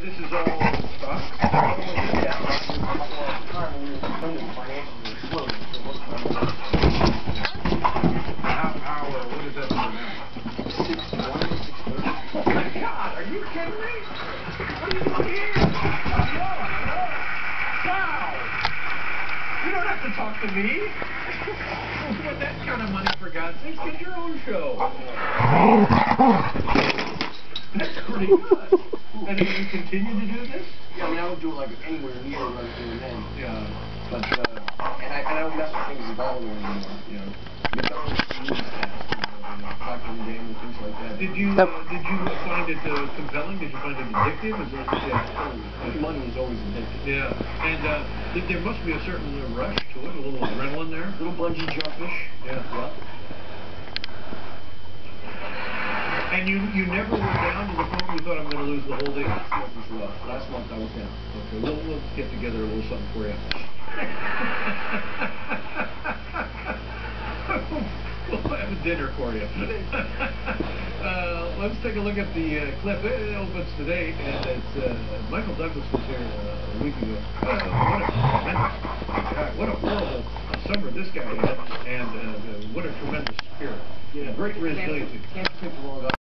this is all stock? What is that number now? 61, 630. Oh my God, are you kidding me? What are you doing here? Wow! You don't have to talk to me. With that kind of money, for God's sake, get your own show. That's pretty good. And then you continue to do this? Yeah, I mean, I don't do it like anywhere near what I was doing then. Yeah. But, and I don't mess with things at all anymore, you know. McDonald's movies cast, Procter & Gamble, things like that. Did you find it compelling? Did you find it addictive? Is it, Money is always addictive. Yeah. And there must be a certain rush to it, a little adrenaline there. A little bungee jumpish. Yeah. Yeah. And you never were down to the point where you thought I'm going to lose the whole deal? Last month was rough. Last month I was down. Okay, we'll get together a little something for you. We'll have a dinner for you. Let's take a look at the clip. It opens today, and it's Michael Douglas was here a week ago. What a horrible summer this guy had, and what a tremendous spirit. Yeah. Great resiliency. Can't pick the wrong guy.